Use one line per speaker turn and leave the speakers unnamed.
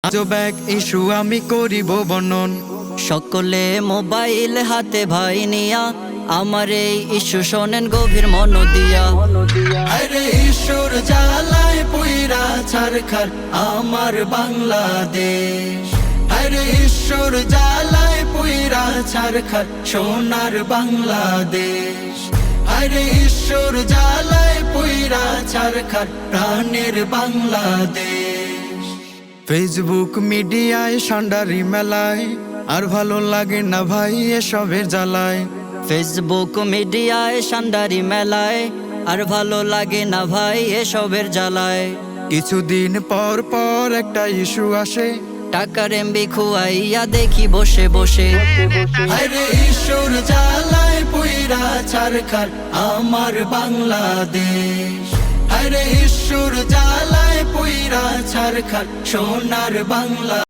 আজব এক ইস্যু আমি করিব বর্ণন।
সকলে মোবাইল হাতে ভাই নিয়া আমার এই ইস্যু শোনেন গভীর মন দিয়া।
আরে ঈশ্বর জ্বালায় পুইরা ছারখার আমার বাংলাদেশ। আরে ঈশ্বর জ্বালায় পুইরা ছারখার সোনার বাংলাদেশ। আরে ঈশ্বর জ্বালায় পুইরা ছারখার প্রাণের বাংলাদেশ। ফেসবুক মিডিয়ায় সান্ডারি মেলায় আর ভালো লাগে না ভাই এসবের জ্বালায়।
ফেসবুক মিডিয়ায় সান্ডারি মেলায় আর ভালো লাগে না ভাই এসবের জ্বালায়।
কিছুদিন পর পর একটা ইস্যু আসে,
টাকার এমবি খুয়াইয়া দেখি বসে বসে।
আরে ঈশ্বর জ্বালায় পুইরা ছারখার আমার বাংলাদেশ। আরে ঈশ্বর জ্বালায় পুইরা ছারখার সোনার বাংলা।